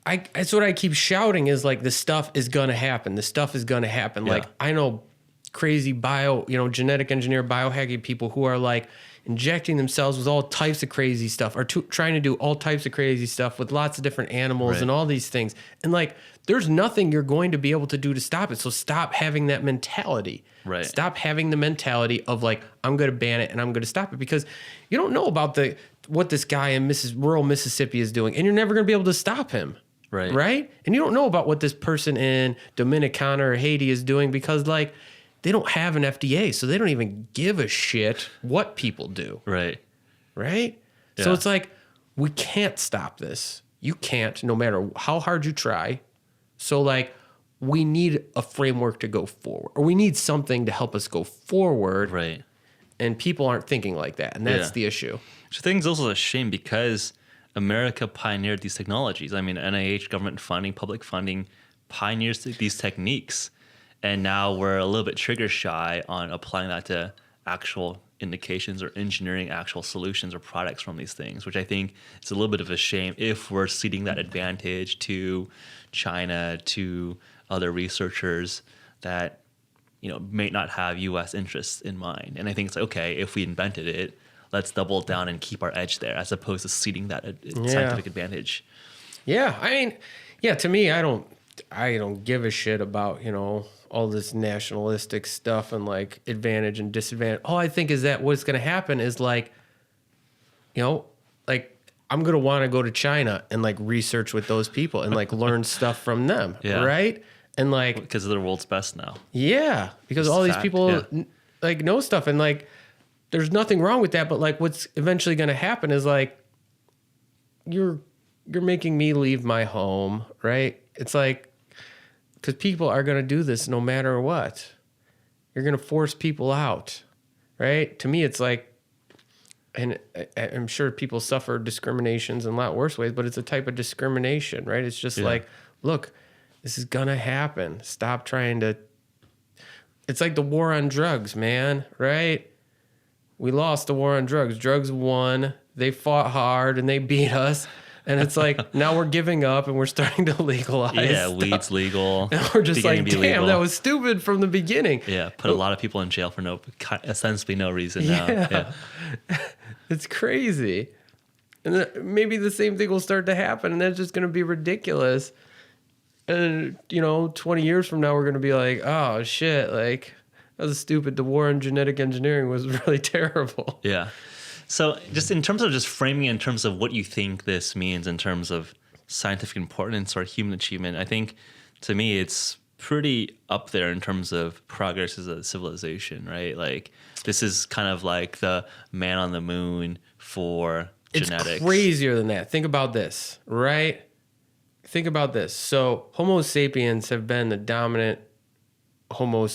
that's what I keep shouting is, like, this stuff is going to happen. This stuff is going to happen.
Yeah.
Like, I know crazy genetic engineer, biohacking people who are, like, injecting themselves with all types of crazy stuff, or trying to do all types of crazy stuff with lots of different animals and all these things. And, like, there's nothing you're going to be able to do to stop it. So stop having that mentality.
Right.
Stop having the mentality of, like, I'm going to ban it and I'm going to stop it, because you don't know about what this guy in rural Mississippi is doing, and you're never going to be able to stop him.
Right.
Right? And you don't know about what this person in Dominicana or Haiti is doing, because, like, they don't have an FDA, so they don't even give a shit what people do.
Right.
Right?
Yeah.
So it's like, we can't stop this. You can't, no matter how hard you try. So, like, we need a framework to go forward, or we need something to help us go forward.
Right.
And people aren't thinking like that, and that's the issue.
Which I think is also a shame, because America pioneered these technologies. I mean, NIH, government funding, public funding pioneers these techniques. And now we're a little bit trigger shy on applying that to actual indications or engineering actual solutions or products from these things, which I think is a little bit of a shame if we're ceding that advantage to China, to other researchers that, may not have U.S. interests in mind. And I think it's okay, if we invented it, let's double down and keep our edge there, as opposed to ceding that scientific advantage.
Yeah, I mean, to me, I don't give a shit about, all this nationalistic stuff and like advantage and disadvantage. All I think is that what's going to happen is like, like I'm going to want to go to China and like research with those people and like learn stuff from them.
Yeah.
Right. And like,
because they're the world's best now.
Yeah. Because all these people like know stuff, and like, there's nothing wrong with that. But like, what's eventually going to happen is like, you're making me leave my home. Right. It's like, because people are going to do this no matter what. You're going to force people out, right? To me, it's like, and I'm sure people suffer discriminations in a lot worse ways, but it's a type of discrimination, right? It's just like, look, this is going to happen. Stop trying to. It's like the war on drugs, man, right? We lost the war on drugs. Drugs won. They fought hard and they beat us. And it's like, now we're giving up and we're starting to legalize.
Yeah,
stuff.
Weed's legal.
And we're just like, damn, that was stupid from the beginning.
Yeah, put a lot of people in jail for essentially no reason now. Yeah.
It's crazy. And then maybe the same thing will start to happen, and that's just going to be ridiculous. And, 20 years from now, we're going to be like, oh, shit, like, that was stupid. The war on genetic engineering was really terrible.
Yeah. So just in terms of just framing in terms of what you think this means in terms of scientific importance or human achievement, I think to me it's pretty up there in terms of progress as a civilization, right? Like this is kind of like the man on the moon for genetics.
It's crazier than that. Think about this, right? Think about this. So Homo sapiens have been the dominant human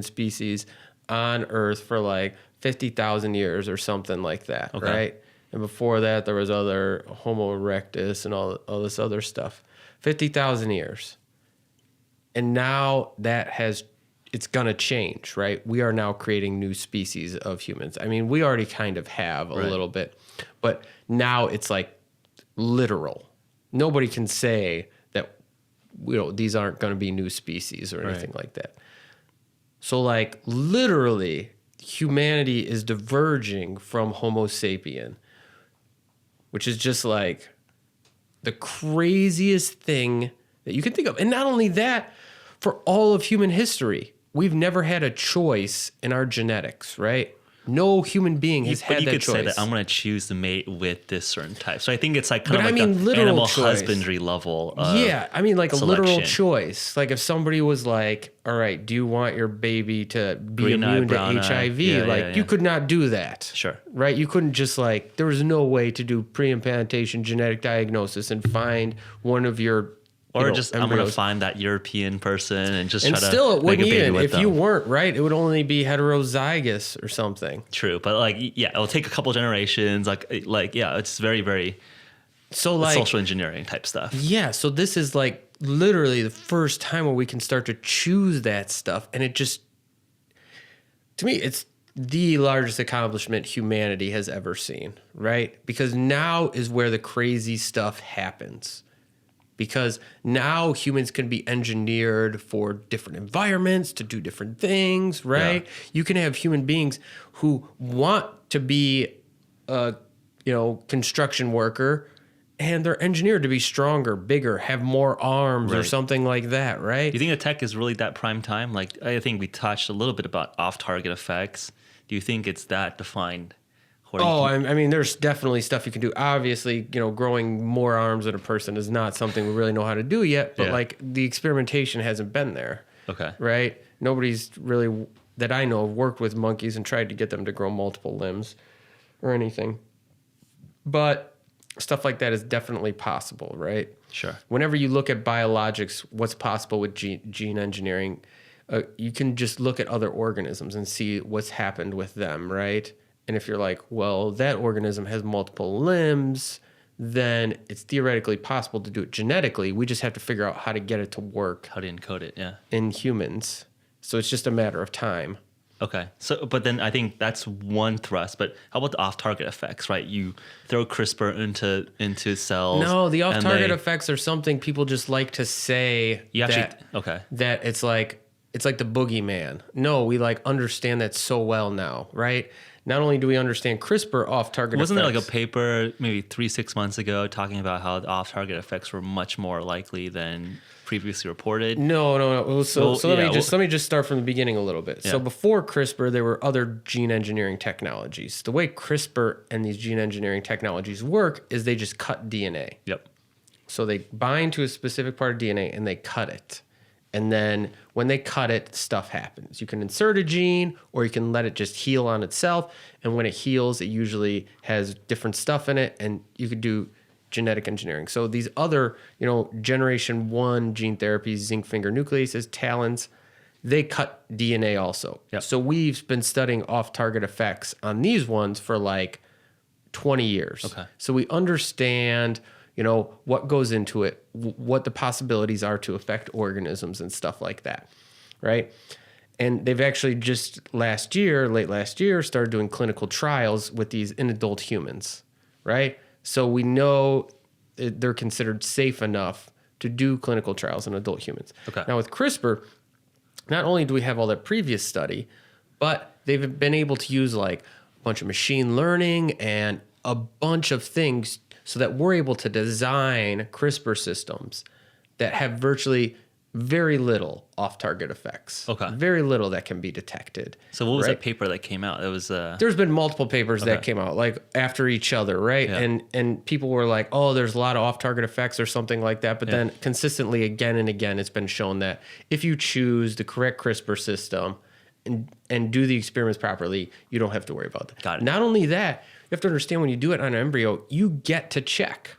species on Earth for like 50,000 years or something like that, right? And before that, there was other Homo erectus and all this other stuff. 50,000 years. And now it's going to change, right? We are now creating new species of humans. I mean, we already kind of have a little bit, but now it's like literal. Nobody can say that, these aren't going to be new species or anything like that. So like literally, humanity is diverging from Homo sapien, which is just like the craziest thing that you can think of. And not only that, for all of human history, we've never had a choice in our genetics, right? No human being has had that choice. But you could say that
I'm going to choose to mate with this certain type. So I think it's like kind of like
an
animal
choice.
Husbandry level.
I mean like
selection.
A literal choice. Like if somebody was like, all right, do you want your baby to be immune to HIV? You could not do that.
Sure.
Right? You couldn't just like, there was no way to do pre-implantation genetic diagnosis and find one of your
Or just embryos. I'm going to find that European person and just try to
still, it
make a
wouldn't
baby
even,
with
if
them.
you weren't, right, it would only be heterozygous or something.
True, but like, yeah, it'll take a couple generations. Like, yeah, it's very, very social engineering type stuff.
Yeah, so this is like literally the first time where we can start to choose that stuff, and it just, to me, it's the largest accomplishment humanity has ever seen, right? Because now is where the crazy stuff happens. Because now humans can be engineered for different environments to do different things, right? Yeah. You can have human beings who want to be a, construction worker, and they're engineered to be stronger, bigger, have more arms or something like that, right?
Do you think the tech is really that prime time? Like, I think we touched a little bit about off-target effects. Do you think it's that defined?
I mean, there's definitely stuff you can do. Obviously, growing more arms in a person is not something we really know how to do yet, but like the experimentation hasn't been there.
Okay.
Right? Nobody's really, that I know, worked with monkeys and tried to get them to grow multiple limbs or anything. But stuff like that is definitely possible, right?
Sure.
Whenever you look at biologics, what's possible with gene engineering, you can just look at other organisms and see what's happened with them, right? And if you're like, well, that organism has multiple limbs, then it's theoretically possible to do it genetically. We just have to figure out how to get it to work.
How to encode it, yeah.
In humans. So it's just a matter of time.
Okay. So, but then I think that's one thrust. But how about the off-target effects, right? You throw CRISPR into cells.
No, the off-target effects are something people just like to say that it's like the boogeyman. No, we like understand that so well now, right? Not only do we understand CRISPR off-target effects.
Wasn't there like a paper maybe 3-6 months ago talking about how the off-target effects were much more likely than previously reported?
No. So let me just start from the beginning a little bit. Yeah. So before CRISPR, there were other gene engineering technologies. The way CRISPR and these gene engineering technologies work is they just cut DNA.
Yep.
So they bind to a specific part of DNA and they cut it. And then when they cut it, stuff happens. You can insert a gene or you can let it just heal on itself. And when it heals, it usually has different stuff in it, and you could do genetic engineering. So these other, generation 1 gene therapies, zinc finger nucleases, TALENs, they cut DNA also.
Yep.
So we've been studying off-target effects on these ones for like 20 years.
Okay.
So we understand what goes into it, what the possibilities are to affect organisms and stuff like that, right? And they've actually just late last year, started doing clinical trials with these in adult humans, right? So we know they're considered safe enough to do clinical trials in adult humans.
Okay.
Now with CRISPR, not only do we have all that previous study, but they've been able to use like a bunch of machine learning and a bunch of things so that we're able to design CRISPR systems that have virtually very little off-target effects.
Okay.
Very little that can be detected.
So what was that paper that came out? It was
There's been multiple papers that came out like after each other, right?
Yeah.
And people were like, "Oh, there's a lot of off-target effects or something like that." But then consistently again and again it's been shown that if you choose the correct CRISPR system and do the experiments properly, you don't have to worry about that.
Got it.
Not only that, you have to understand when you do it on an embryo, you get to check,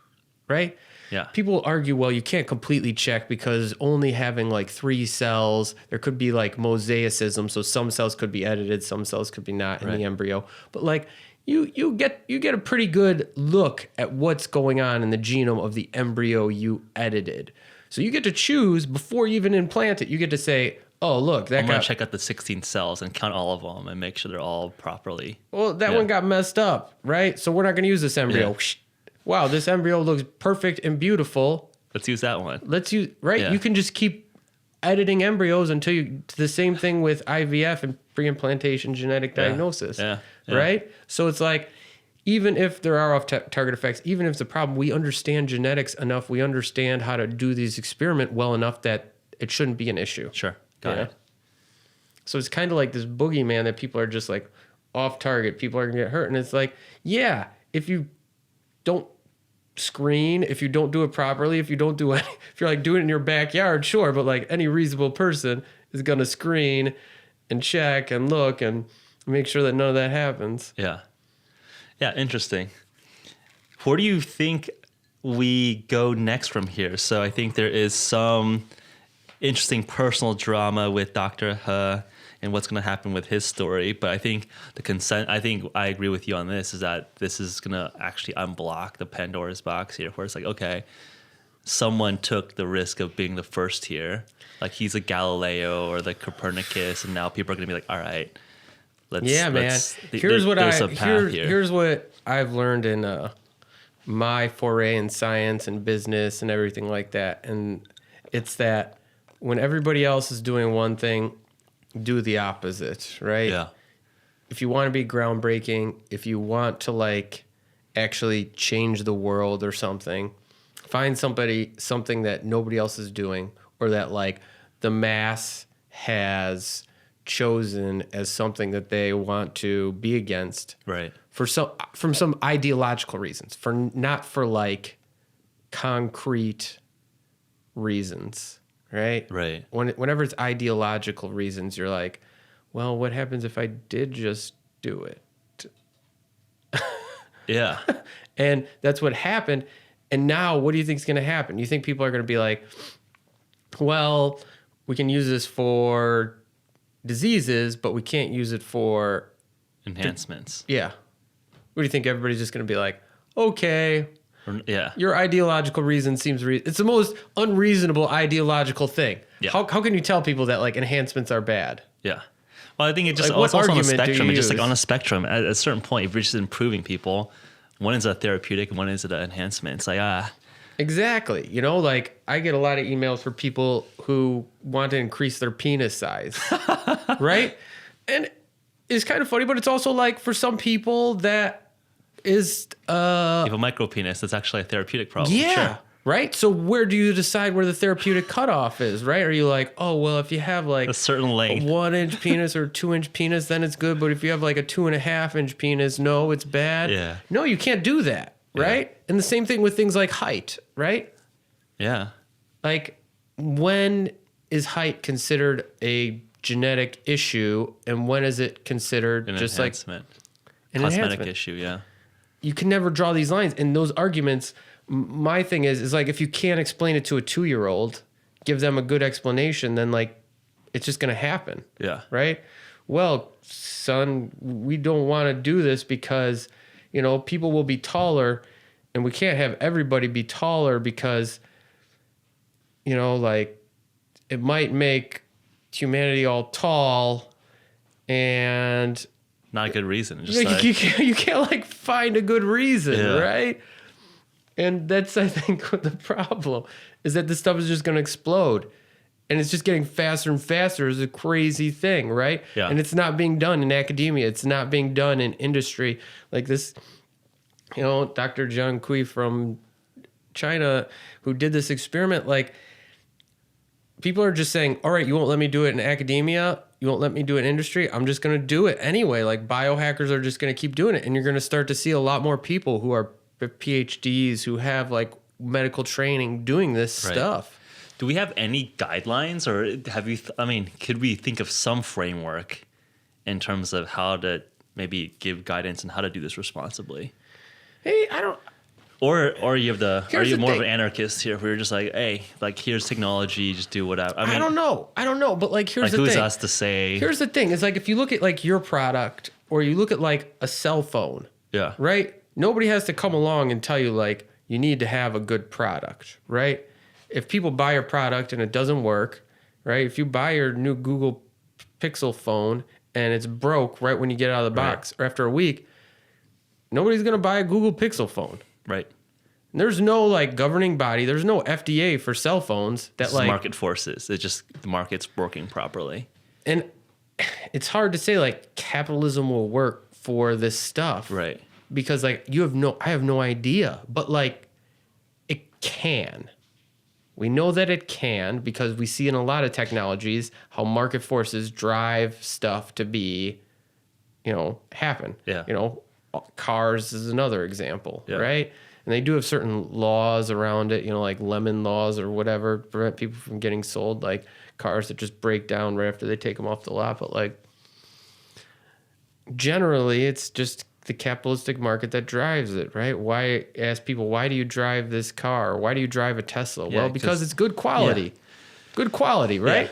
right?
Yeah.
People argue, well, you can't completely check because only having like 3 cells, there could be like mosaicism. So some cells could be edited, some cells could be not in the embryo. But like you get a pretty good look at what's going on in the genome of the embryo you edited. So you get to choose before you even implant it. You get to say, oh, look,
I'm going to check out the 16 cells and count all of them and make sure they're all properly.
Well, that one got messed up, right? So we're not going to use this embryo.
Yeah.
Wow, this embryo looks perfect and beautiful.
Let's use that one.
Yeah. You can just keep editing embryos until the same thing with IVF and pre-implantation genetic diagnosis, right? So it's like, even if there are off-target effects, even if it's a problem, we understand genetics enough, we understand how to do these experiments well enough that it shouldn't be an issue.
Sure. Got it.
So it's kind of like this boogeyman that people are just like off target. People are going to get hurt. And it's like, yeah, if you don't screen, if you don't do it properly, if you're like doing it in your backyard, sure. But like any reasonable person is going to screen and check and look and make sure that none of that happens.
Yeah. Yeah. Interesting. Where do you think we go next from here? So I think there is some interesting personal drama with Dr. He and what's going to happen with his story. But I think I agree with you on this, is that this is going to actually unblock the Pandora's box here, where it's like, okay, someone took the risk of being the first here. Like he's a Galileo or the Copernicus, and now people are going to be like, all right,
here's what I've learned in my foray in science and business and everything like that. And it's that when everybody else is doing one thing, do the opposite, right?
Yeah.
If you want to be groundbreaking, if you want to like actually change the world or something, find something that nobody else is doing, or that like the mass has chosen as something that they want to be against.
Right.
From some ideological reasons, not for like concrete reasons. Right?
Right.
Whenever it's ideological reasons, you're like, well, what happens if I did just do it?
Yeah.
And that's what happened. And now what do you think is going to happen? You think people are going to be like, well, we can use this for diseases, but we can't use it for
enhancements.
Yeah. What do you think? Everybody's just going to be like, okay,
Yeah.
Your ideological reason seems it's the most unreasonable ideological thing.
Yeah.
How can you tell people that like enhancements are bad?
Yeah. Well, I think it just
Like, what
also on the
argument do
spectrum.
you
It's just like
use?
on a spectrum. At a certain point, if you're just improving people, one is a therapeutic and one is an enhancement. It's like
Exactly. You know, like I get a lot of emails for people who want to increase their penis size, right? And it's kind of funny, but it's also like for some people that is
you have a micro penis. That's actually a therapeutic problem.
yeah.
Sure.
Right. So where do you decide where the therapeutic cutoff is? Right. Are you like, oh, well, if you have like
A certain
a
length.
1-inch penis or 2-inch penis, then it's good. But if you have like a 2.5-inch penis, no, it's bad.
Yeah.
No, you can't do that. Right. And the same thing with things like height. Right.
Yeah.
Like when is height considered a genetic issue and when is it considered
An
just
enhancement.
like an
Cosmetic
enhancement?
issue. Yeah.
You can never draw these lines. And those arguments, my thing is like if you can't explain it to a 2-year-old, give them a good explanation, then like it's just going to happen.
Yeah.
Right? Well, son, we don't want to do this because, you know, people will be taller and we can't have everybody be taller because, you know, like it might make humanity all tall and
Not a good reason. Just
like,
like,
you can't like find a good reason,
Yeah.
right? And that's, I think, what the problem is, that this stuff is just going to explode. And it's just getting faster and faster. Is a crazy thing, right?
Yeah.
And it's not being done in academia. It's not being done in industry. Like this, you know, Dr. Jiankui from China who did this experiment, like people are just saying, all right, you won't let me do it in academia. You won't let me do it in industry. I'm just going to do it anyway. Like biohackers are just going to keep doing it. And you're going to start to see a lot more people who are PhDs, who have like medical training doing this
Right.
stuff.
do we have any guidelines, or have you? Could we think of some framework in terms of how to maybe give guidance on how to do this responsibly?
Hey, I don't.
Or you have are
Here's
you
the
more of
thing.
an anarchist here, where you're just like, hey, like here's technology, just do whatever. I mean,
I don't know. But like, here's
like
the
who's
thing.
us to say?
Here's the thing. It's like if you look at like your product, or you look at like a cell phone,
Yeah.
right? Nobody has to come along and tell you like you need to have a good product, right? If people buy your product and it doesn't work, right? If you buy your new Google Pixel phone and it's broke right when you get out of the box, or after a week, nobody's gonna buy a Google Pixel phone.
Right.
And there's no like governing body. There's no FDA for cell phones that
It's
like
market forces. It's just the market's working properly.
And it's hard to say like capitalism will work for this stuff.
Right.
Because like I have no idea, but like it can. We know that it can because we see in a lot of technologies how market forces drive stuff to be, happen.
Yeah.
Cars is another example,
Yeah.
right? And they do have certain laws around it, like lemon laws or whatever, prevent people from getting sold like cars that just break down right after they take them off the lot. But like generally, it's just the capitalistic market that drives it, right? Why ask people, why do you drive this car? Why do you drive a Tesla?
Yeah,
well, because
'cause-
it's good quality.
yeah.
Good quality, right?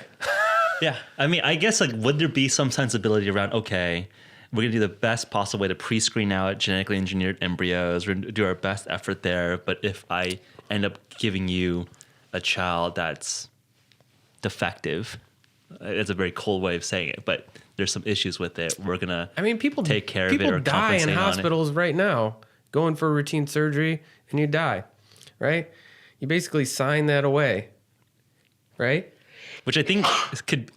Yeah. I mean, I guess like would there be some sensibility around, okay, we're gonna do the best possible way to pre-screen out genetically engineered embryos. We're gonna do our best effort there. But if I end up giving you a child that's defective, it's a very cold way of saying it, but there's some issues with it. We're gonna
People
take care of it
people
or
die
compensate
in
on it.
hospitals right now going for routine surgery and you die, right? You basically sign that away, right?
Which I think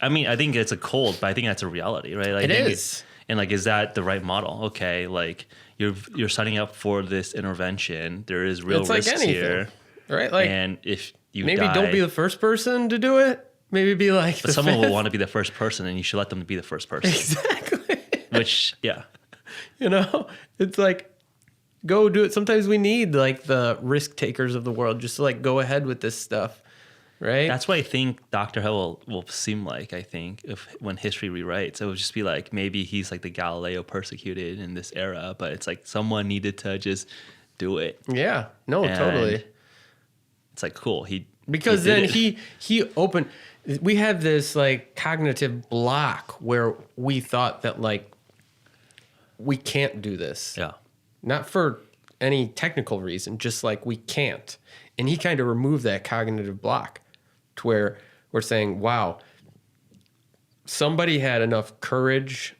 I think it's a cold, but I think that's a reality, right? Like,
It
I think
is.
And like, is that the right model? Okay, like you're signing up for this intervention. There is real
It's like
risks
anything,
here,
right? Like
and if you
maybe
die,
don't be the first person to do it. Maybe be like
but
the
someone will
fifth.
want to be the first person, and you should let them be the first person.
Exactly.
Which, yeah,
It's like, go do it. Sometimes we need like the risk takers of the world just to like go ahead with this stuff, right?
that's what I think Dr. Hill will seem like. I think when history rewrites, it will just be like maybe he's like the Galileo persecuted in this era, but it's like someone needed to just do it.
Yeah. No,
And
totally.
It's like cool.
Because
he did
then
it.
he opened. We have this like cognitive block where we thought that like we can't do this.
Yeah.
Not for any technical reason, just like we can't. And he kind of removed that cognitive block to where we're saying, wow, somebody had enough courage.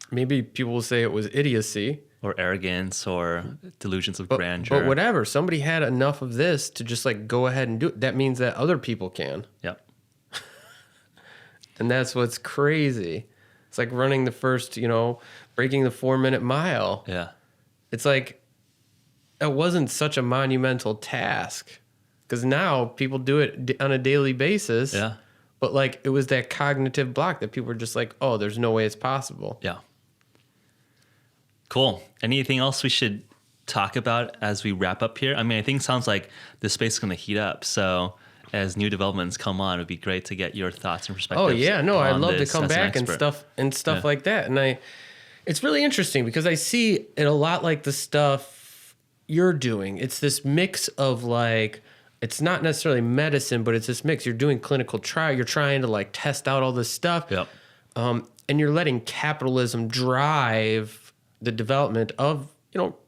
Maybe people will say it was idiocy.
Or arrogance or delusions of grandeur.
But whatever. Somebody had enough of this to just like go ahead and do it. That means that other people can.
Yep.
And that's what's crazy. It's like running the first, breaking the 4-minute mile.
Yeah.
It's like, it wasn't such a monumental task because now people do it on a daily basis.
Yeah.
But like, it was that cognitive block that people were just like, oh, there's no way it's possible.
Yeah. Cool. Anything else we should talk about as we wrap up here? I mean, I think it sounds like this space is going to heat up. So as new developments come on, it would be great to get your thoughts and perspectives.
Oh yeah, no, I'd love to
this
come
as an
back
expert.
and stuff like that. And it's really interesting because I see it a lot like the stuff you're doing. It's this mix of like, it's not necessarily medicine, but it's this mix. You're doing clinical trial. You're trying to like test out all this stuff.
Yep.
And you're letting capitalism drive the development of,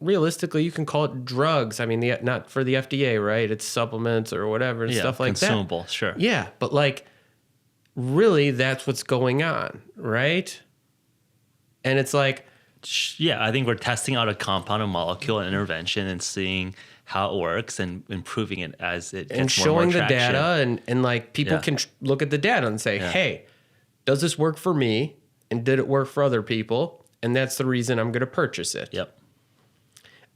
realistically, you can call it drugs. I mean, not for the FDA, right? It's supplements or whatever and stuff like
consumable,
that.
Sure.
Yeah, but like, really, that's what's going on, right? And it's like,
yeah, I think we're testing out a compound, a molecule, an intervention, and seeing how it works and improving it as it gets
and showing
more
the data, and like people can look at the data and say, hey, does this work for me? And did it work for other people? And that's the reason I'm going to purchase it.
Yep.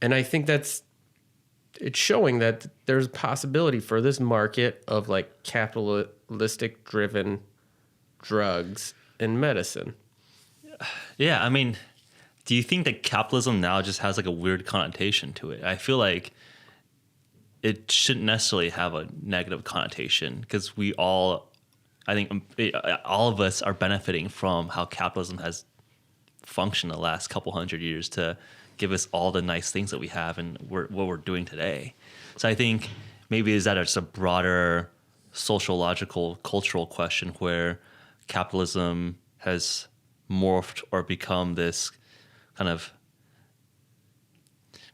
And I think it's showing that there's a possibility for this market of like capitalistic driven drugs and medicine.
Yeah. I mean, do you think that capitalism now just has like a weird connotation to it? I feel like it shouldn't necessarily have a negative connotation because I think all of us are benefiting from how capitalism has functioned the last couple hundred years to give us all the nice things that we have and what we're doing today. So I think maybe is that just a broader sociological, cultural question where capitalism has morphed or become this kind of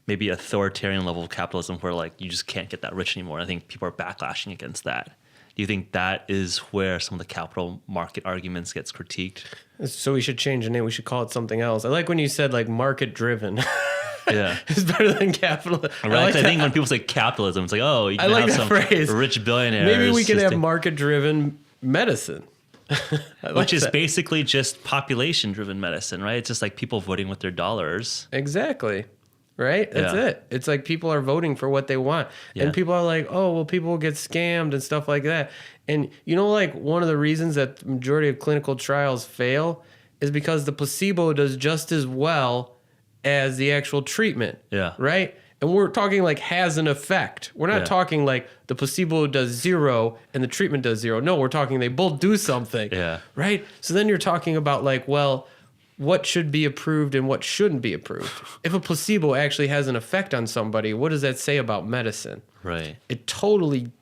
maybe authoritarian level of capitalism where like you just can't get that rich anymore. I think people are backlashing against that. Do you think that is where some of the capital market arguments gets critiqued?
So we should change the name. We should call it something else. I like when you said like market driven.
Yeah.
It's better than capital.
I think when people say capitalism, it's like, oh, you can have some
phrase.
Rich billionaires.
Maybe we can have market driven medicine.
Which is basically just population driven medicine, right? It's just like people voting with their dollars.
Exactly. Right? That's it. It's like people are voting for what they want.
Yeah.
And people are like, oh, well, people will get scammed and stuff like that. And like one of the reasons that the majority of clinical trials fail is because the placebo does just as well as the actual treatment.
Yeah.
Right? And we're talking like has an effect. We're not talking like the placebo does 0 and the treatment does 0. No, we're talking they both do something.
Yeah.
Right? So then you're talking about like, well, what should be approved and what shouldn't be approved. If a placebo actually has an effect on somebody, what does that say about medicine?
Right.
It totally,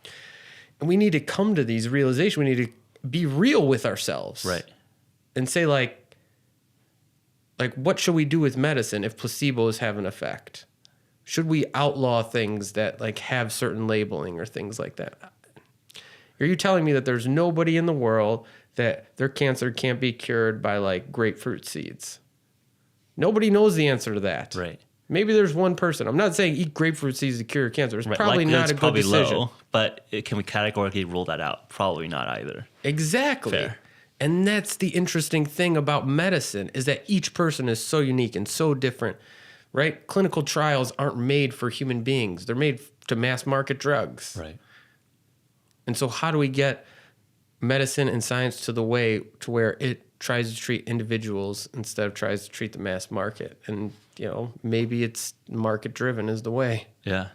and we need to come to these realizations. We need to be real with ourselves.
Right.
And say like what should we do with medicine if placebos have an effect? Should we outlaw things that like have certain labeling or things like that? Are you telling me that there's nobody in the world that their cancer can't be cured by like grapefruit seeds? Nobody knows the answer to that.
Right.
Maybe there's one person. I'm not saying eat grapefruit seeds to cure cancer. It's probably not a good decision.
Low, but can we categorically rule that out? Probably not either.
Exactly.
Fair.
And that's the interesting thing about medicine is that each person is so unique and so different, right? Clinical trials aren't made for human beings. They're made to mass market drugs.
Right.
And so how do we get medicine and science to the way to where it tries to treat individuals instead of tries to treat the mass market? And, maybe it's market driven is the way.
Yeah.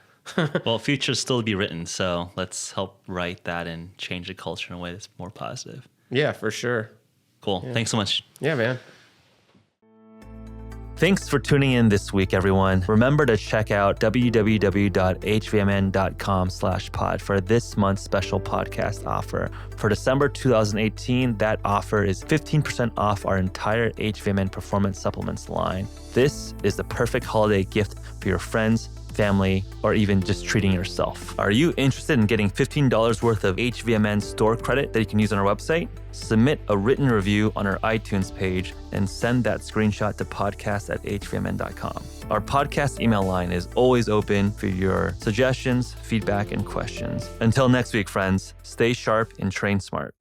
Well, future's still to be written, so let's help write that and change the culture in a way that's more positive.
Yeah, for sure.
Cool.
Yeah.
Thanks so much.
Yeah, man.
Thanks for tuning in this week, everyone. Remember to check out www.hvmn.com/pod for this month's special podcast offer. For December 2018, that offer is 15% off our entire HVMN Performance Supplements line. This is the perfect holiday gift for for your friends, family, or even just treating yourself. Are you interested in getting $15 worth of HVMN store credit that you can use on our website? Submit a written review on our iTunes page and send that screenshot to podcast@hvmn.com. Our podcast email line is always open for your suggestions, feedback, and questions. Until next week, friends, stay sharp and train smart.